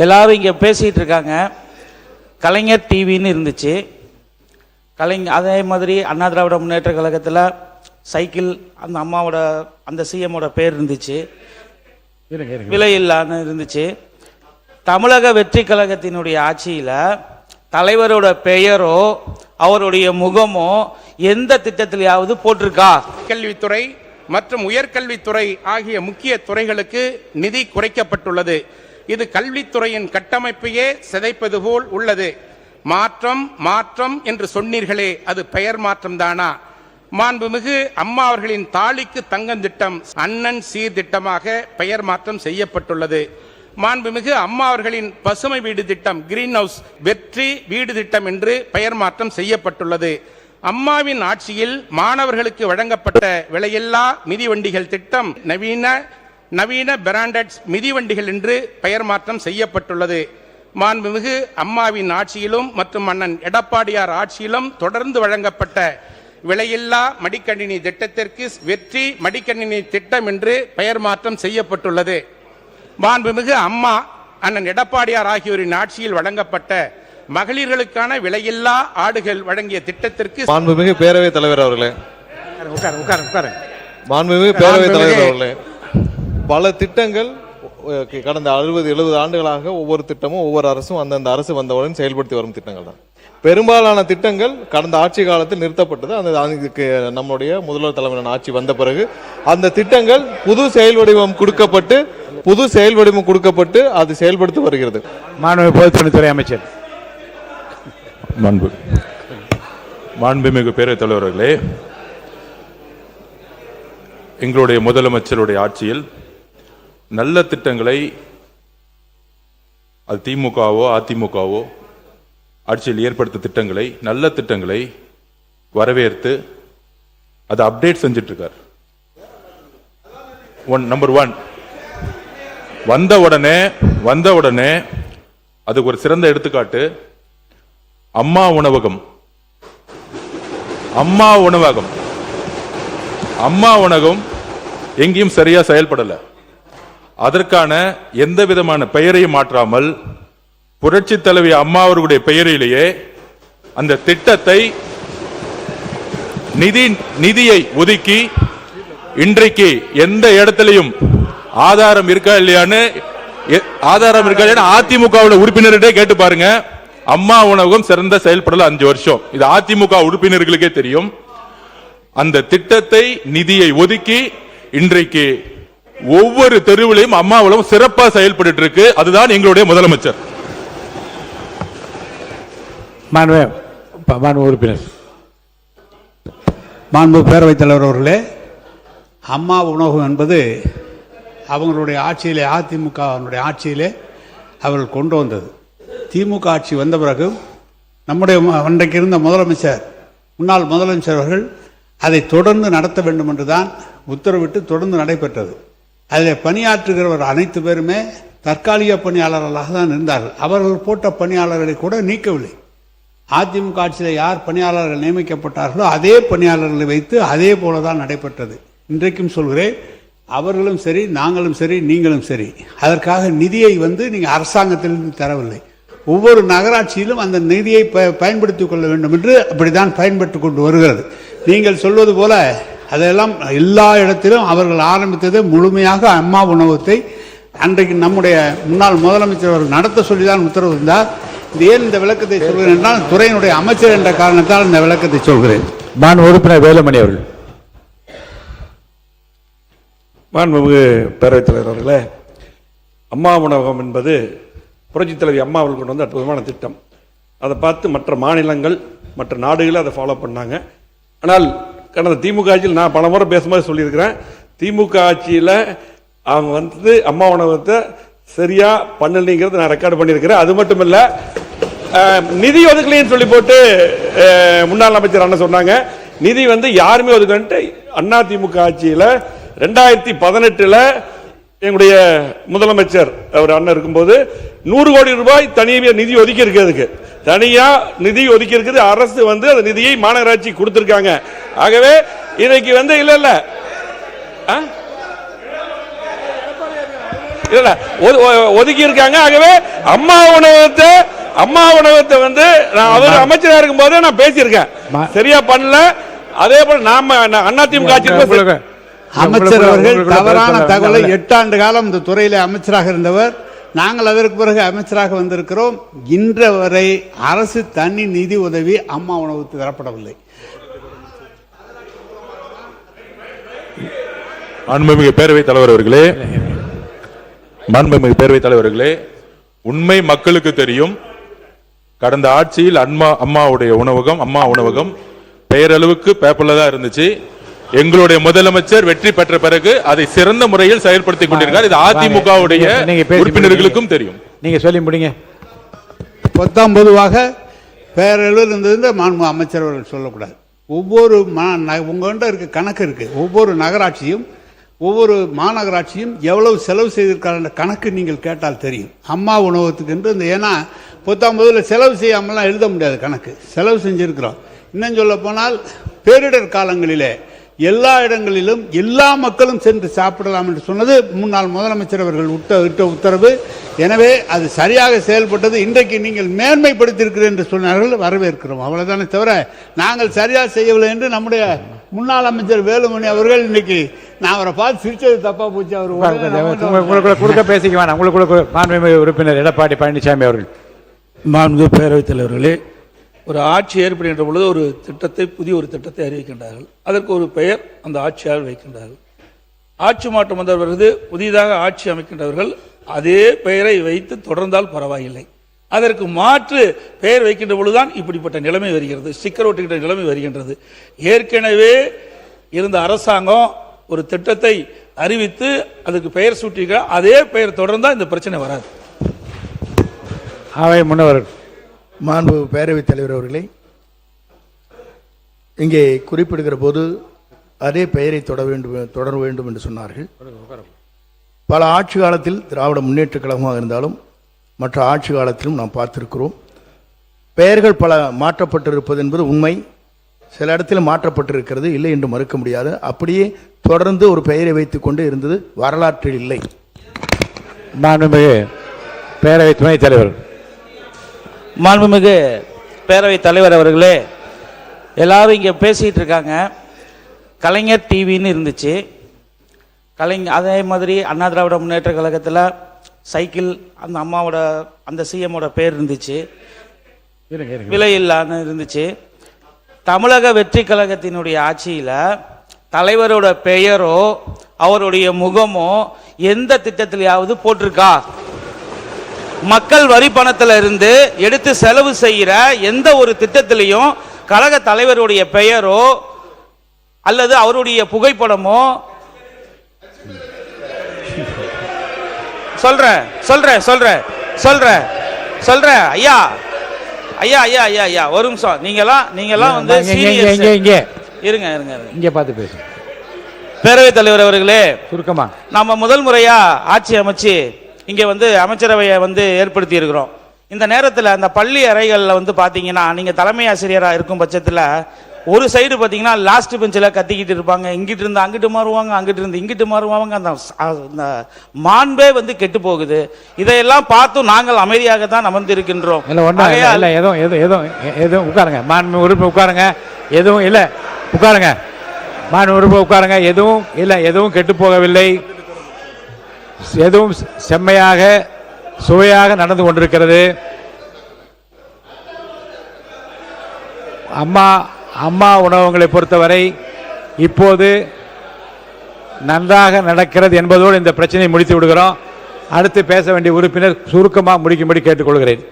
எல்லாரும் இங்கே பேசிகிட்டு இருக்காங்க. கலைஞர் டிவின்னு இருந்துச்சு. அதே மாதிரி அண்ணா திராவிட முன்னேற்ற கழகத்தில் சைக்கிள் அந்த அம்மாவோட அந்த சிஎம்மோட பேர் இருந்துச்சு, விலையில்லான்னு இருந்துச்சு. தமிழக வெற்றி கழகத்தினுடைய ஆட்சியில் தலைவரோட பெயரோ அவருடைய முகமோ எந்த திட்டத்திலேயாவது போட்டிருக்கா? கல்வித்துறை மற்றும் உயர்கல்வித்துறை ஆகிய முக்கிய துறைகளுக்கு நிதி குறைக்கப்பட்டுள்ளது. இது கல்வித்துறையின் கட்டமைப்பையே சிதைப்பது போல் உள்ளது. மாற்றம் மாற்றம் என்று சொன்னீர்களே, அது பெயர் மாற்றம் தானா? மாண்புமிகு அம்மா அவர்களின் தாலிக்கு தங்கம் திட்டம் அண்ணன் சீர்திட்டமாக பெயர் மாற்றம் செய்யப்பட்டுள்ளது. மாண்புமிகு அம்மா அவர்களின் பசுமை வீடு திட்டம் கிரீன் ஹவுஸ் வெற்றி வீடு திட்டம் என்று பெயர் மாற்றம் செய்யப்பட்டுள்ளது. அம்மாவின் ஆட்சியில் மாணவர்களுக்கு வழங்கப்பட்ட விலையில்லா மிதிவண்டிகள் திட்டம் நவீன பிராண்டட் மிதிவண்டிகள் என்று பெயர் மாற்றம் செய்யப்பட்டுள்ளது. மாண்புமிகு அம்மாவின் ஆட்சியிலும் மற்றும் அண்ணன் எடப்பாடியார் ஆட்சியிலும் தொடர்ந்து வழங்கப்பட்ட விலையில்லா மடிக்கணினி திட்டத்திற்கு வெற்றி மடிக்கணினி திட்டம் என்று பெயர் மாற்றம் செய்யப்பட்டுள்ளது. மாண்புமிகு அம்மா அண்ணன் எடப்பாடியார் ஆகியோரின் ஆட்சியில் வழங்கப்பட்ட மகளிர்களுக்கான விலையில்லா ஆடுகள் வழங்கிய திட்டத்திற்கு மாண்புமிகு பேரவைத் தலைவர் அவர்களே, மாண்புமிகு பேரவைத் தலைவர் அவர்களே, பல திட்டங்கள் கடந்த 60-70 ஆண்டுகளாக ஒவ்வொரு திட்டமும் ஒவ்வொரு அரசும் அந்தந்த அரசு வந்தவுடன் செயல்படுத்தி வரும் திட்டங்கள் தான். பெரும்பாலான திட்டங்கள் கடந்த ஆட்சி காலத்தில் நிறுத்தப்பட்டது. அதுக்கு நம்முடைய முதல்வர் தலைமையிலான ஆட்சி வந்த பிறகு அந்த திட்டங்கள் புது செயல் வடிவம் கொடுக்கப்பட்டு அது செயல்படுத்தி வருகிறது. மாண்புமிகு பொதுப்பணித்துறை அமைச்சர். மாண்புமிகு பேரவைத் தலைவர்களே, எங்களுடைய முதலமைச்சருடைய ஆட்சியில் நல்ல திட்டங்களை, அது திமுகவோ அதிமுகவோ ஆட்சியில் ஏற்படுத்த திட்டங்களை, நல்ல திட்டங்களை வரவேற்று அதை அப்டேட் செஞ்சிட்டு இருக்கார். நம்பர் 1 வந்த உடனே அதுக்கு ஒரு சிறந்த எடுத்துக்காட்டு அம்மா உணவகம். எங்கேயும் சரியா செயல்படல. அதற்கான எந்த விதமான பெயரையும் மாற்றாமல் புரட்சி தலைவி அம்மா அவர்களுடைய பெயரிலேயே அந்த திட்டத்தை நிதியை ஒதுக்கி இன்றைக்கு எந்த இடத்திலையும் ஆதாரம் இருக்கா இல்லையான்னு அதிமுக உறுப்பினர்கிட்ட கேட்டு பாருங்க. அம்மா உணவகம் சிறந்த செயல்படல 5 வருஷம். இது அதிமுக உறுப்பினர்களுக்கே தெரியும். அந்த திட்டத்தை நிதியை ஒதுக்கி இன்றைக்கு ஒவ்வொரு தெருவிலையும் அம்மா உணவகம் சிறப்பாக செயல்பட்டு இருக்கு. அதுதான் எங்களுடைய முதலமைச்சர். உறுப்பினர். மாண்பு பேரவைத் தலைவர் அவர்களே, அம்மா உணவகம் என்பது அவங்களுடைய ஆட்சியிலே, அதிமுக ஆட்சியிலே அவர்கள் கொண்டு வந்தது. திமுக ஆட்சி வந்த பிறகு நம்முடைய அன்றைக்கு இருந்த முன்னாள் முதலமைச்சர் அவர்கள் அதை தொடர்ந்து நடத்த வேண்டும் என்றுதான் உத்தரவிட்டு தொடர்ந்து நடைபெற்றது. அதில் பணியாற்றுகிறவர் அனைத்து பேருமே தற்காலிக பணியாளர்களாக தான் இருந்தார்கள். அவர்கள் போட்ட பணியாளர்களை கூட நீக்கவில்லை. அதிமுக ஆட்சியில் யார் பணியாளர்கள் நியமிக்கப்பட்டார்களோ அதே பணியாளர்களை வைத்து அதே போலதான் நடைபெற்றது. இன்றைக்கும் சொல்கிறேன், அவர்களும் சரி, நாங்களும் சரி, நீங்களும் சரி, அதற்காக நிதியை நீங்கள் அரசாங்கத்திலிருந்து தரவில்லை. ஒவ்வொரு நகராட்சியிலும் அந்த நிதியை பயன்படுத்திக் கொள்ள வேண்டும் என்று அப்படித்தான் பயன்படுத்திக் கொண்டு வருகிறது. நீங்கள் சொல்வது போல அதெல்லாம் எல்லா இடத்திலும் அவர்கள் ஆரம்பித்தது முழுமையாக அம்மா உணவகத்தை அன்றைக்கு நம்முடைய முன்னாள் முதலமைச்சர் அவர்கள் நடத்த சொல்லிதான் உத்தரவு இருந்தார். இது ஏன் இந்த விளக்கத்தை சொல்கிறேன் என்றால், துறையினுடைய அமைச்சர் என்ற காரணத்தால் இந்த விளக்கத்தை சொல்கிறேன். உறுப்பினர் வேலுமணி அவர்கள். மாண்புமிகு பேரவைத் தலைவர் அவர்களே, அம்மா உணவகம் என்பது புரட்சித் தலைவி அம்மா அவர்கள் கொண்டு வந்து அற்புதமான திட்டம். அதை பார்த்து மற்ற மாநிலங்கள் மற்ற நாடுகள் அதை ஃபாலோ பண்ணாங்க. ஆனால் கடந்த திமுக ஆட்சியில் நான் பல முறை பேசும்போது சொல்லியிருக்கிறேன், திமுக ஆட்சியில் அவங்க அம்மா உணவகத்தை சரியா பண்ணலைங்கிறது நான் ரெக்கார்டு பண்ணியிருக்கிறேன். அது மட்டும் இல்லை, நிதி ஒதுக்கலைன்னு சொல்லி போட்டு முன்னாள் அமைச்சர் அண்ணன் சொன்னாங்க. நிதி யாருமே ஒதுக்கன்ட்டு அண்ணா திமுக ஆட்சியில் 2018 எங்களுடைய முதலமைச்சர் அவர் அண்ணன் இருக்கும்போது 100 கோடி ரூபாய் தனியாக நிதி ஒதுக்கி இருக்கிறதுக்கு தனியா நிதி ஒதுக்கி இருக்கிறது அரசு அந்த நிதியை மாநகராட்சி கொடுத்திருக்காங்க. ஆகவே இன்னைக்கு இல்ல இல்ல ஒதுக்கி இருக்காங்க. ஆகவே அம்மா உணவகத்தை வந்து நான் அவர் அமைச்சரா இருக்கும் போதே நான் பேசியிருக்கேன், சரியா பண்ணல. அதே போல நாம அதிமுக அமைச்சர் அவர்கள் தவறான தகவலை 8 ஆண்டு காலம் இந்த துறையில அமைச்சராக இருந்தவர். நாங்கள் அதற்கு பிறகு அமைச்சராக வந்திருக்கிறோம். இன்று வரை அரசு தனி நிதி உதவி அம்மா உணவுக்கு தரப்படவில்லை. மாண்புமிகு பேரவைத் தலைவர்களே, உண்மை மக்களுக்கு தெரியும். கடந்த ஆட்சியில் அம்மா உணவகம் பெயரளவுக்கு பேப்பர்ல தான் இருந்துச்சு. எங்களுடைய முதலமைச்சர் வெற்றி பெற்ற பிறகு அதை சிறந்த முறையில் செயல்படுத்திக் கொண்டிருக்கார். இது அதிமுகவுடைய உறுப்பினர்களுக்கும் தெரியும். நீங்க சொல்லி முடிங்க. பொதுவாக பேரளவில் இருந்தது மாண்பு அமைச்சர் அவர்கள் சொல்லக்கூடாது. ஒவ்வொரு உங்கள்கிட்ட இருக்க கணக்கு இருக்கு. ஒவ்வொரு நகராட்சியும் ஒவ்வொரு மாநகராட்சியும் எவ்வளவு செலவு செய்திருக்காங்க கணக்கு நீங்கள் கேட்டால் தெரியும். அம்மா உணவகத்துக்கு என்று இந்த ஏன்னா 19 செலவு செய்யாமலாம் எழுத முடியாது கணக்கு. செலவு செஞ்சிருக்கிறோம். இன்னும் சொல்ல போனால் பேரிடர் காலங்களிலே எல்லா இடங்களிலும் எல்லா மக்களும் சென்று சாப்பிடலாம் என்று சொன்னது முன்னாள் முதலமைச்சர் அவர்கள் இட்ட உத்தரவு. எனவே அது சரியாக செயல்பட்டது. இன்றைக்கு நீங்கள் மேன்மைப்படுத்தியிருக்கிறீர்கள் என்று சொன்னார்கள், வரவேற்கிறோம். அவ்வளவுதானே தவிர நாங்கள் சரியாக செய்யவில்லை என்று நம்முடைய முன்னாள் அமைச்சர் வேலுமணி அவர்கள் இன்னைக்கு நான் அவரை பார்த்து சிரிச்சது தப்பா போச்சு. அவர் கொடுக்க பேசிக்க வேணாம். உங்களுக்கு மாண்புமிகு உறுப்பினர் எடப்பாடி பழனிசாமி அவர்கள். மாண்புமிகு பேரவைத் தலைவர்களே, ஒரு ஆட்சி ஏற்படுகின்ற பொழுது ஒரு திட்டத்தை புதிய ஒரு திட்டத்தை அறிவிக்கின்றார்கள். அதற்கு ஒரு பெயர் அந்த ஆட்சியாளர் வைக்கின்றார்கள். ஆட்சி மாற்றம் வந்த பிறகு புதிதாக ஆட்சி அமைக்கின்றவர்கள் அதே பெயரை வைத்து தொடர்ந்தால் பரவாயில்லை. அதற்கு மாற்று பெயர் வைக்கின்ற பொழுதுதான் இப்படிப்பட்ட நிலைமை வருகிறது, ஸ்டிக்கர் ஒட்டுகின்ற நிலைமை வருகின்றது. ஏற்கனவே இருந்த அரசாங்கம் ஒரு திட்டத்தை அறிவித்து அதுக்கு பெயர் சூட்டிக்க அதே பெயர் தொடர்ந்தால் இந்த பிரச்சனை வராது. அவை முன்னவர் மாண்பு பேரவைத் தலைவர் அவர்களே, இங்கே குறிப்பிடுகிற போது அதே பெயரை தொடர வேண்டும் என்று சொன்னார்கள். பல ஆட்சி காலத்தில் திராவிட முன்னேற்ற கழகமாக இருந்தாலும் மற்ற ஆட்சி காலத்திலும் நாம் பார்த்திருக்கிறோம். பெயர்கள் பல மாற்றப்பட்டிருப்பது என்பது உண்மை. சில இடத்தில் மாற்றப்பட்டிருக்கிறது, இல்லை என்று மறுக்க முடியாது. அப்படியே தொடர்ந்து ஒரு பெயரை வைத்துக் கொண்டு இருந்தது வரலாற்றில் இல்லை. மாண்புமிகு பேரவை துணைத் தலைவர். மாண்புமிகு பேரவைத் தலைவர் அவர்களே, எல்லாரும் இங்கே பேசிகிட்டு இருக்காங்க. கலைஞர் டிவின்னு இருந்துச்சு. அதே மாதிரி அண்ணா திராவிட முன்னேற்ற கழகத்தில் சைக்கிள் அந்த அம்மாவோட அந்த சிஎம்மோட பேர் இருந்துச்சு, விலையில்லான்னு இருந்துச்சு. தமிழக வெற்றி கழகத்தினுடைய ஆட்சியில் தலைவரோட பெயரோ அவருடைய முகமோ எந்த திட்டத்திலேயாவது போட்டிருக்கா? மக்கள் வரி பணத்தில் இருந்து எடுத்து செலவு செய்கிற எந்த ஒரு திட்டத்திலையும் கழக தலைவருடைய பெயரோ அல்லது அவருடைய புகைப்படமோ சொல்றேன் ஐயா ஐயா ஐயா ஐயா ஐயா ஒரு நிமிஷம். நீங்கெல்லாம் வந்து இருங்க இங்க பார்த்து பேசுங்க. பேரவைத் தலைவர் அவர்களே, சுருக்கமா நம்ம முதல் முறையா ஆட்சி அமைச்சு இங்கே வந்து அமைச்சரவையை வந்து ஏற்படுத்தி இருக்கிறோம். இந்த நேரத்தில் அந்த பள்ளி அறைகளில் வந்து பார்த்தீங்கன்னா நீங்கள் தலைமை ஆசிரியராக இருக்கும் பட்சத்தில் ஒரு சைடு பார்த்தீங்கன்னா லாஸ்ட் பெஞ்சில் கத்திக்கிட்டு இருப்பாங்க. இங்கிட்டு இருந்து அங்கிட்டு மாறுவாங்க, அங்கிட்டு இருந்து இங்கிட்டு மாறுவாங்க. அந்த மாண்பே வந்து கெட்டு போகுது. இதையெல்லாம் பார்த்தும் நாங்கள் அமைதியாக தான் அமர்ந்து இருக்கின்றோம். எதுவும் உட்காருங்க. மாண்பு உறுப்பு உட்காருங்க. எதுவும் இல்லை, உட்காருங்க. மாண்பு உறுப்பு உட்காருங்க. எதுவும் இல்லை, எதுவும் கெட்டு போகவில்லை. எதுவும் செம்மையாக சுவையாக நடந்து கொண்டிருக்கிறது. அம்மா உணவகங்களை பொறுத்தவரை இப்போது நன்றாக நடக்கிறது என்பதோடு இந்த பிரச்சனையை முடித்து விடுகிறோம். அடுத்து பேச வேண்டிய உறுப்பினர் சுருக்கமாக முடிக்கும்படி கேட்டுக்கொள்கிறேன்.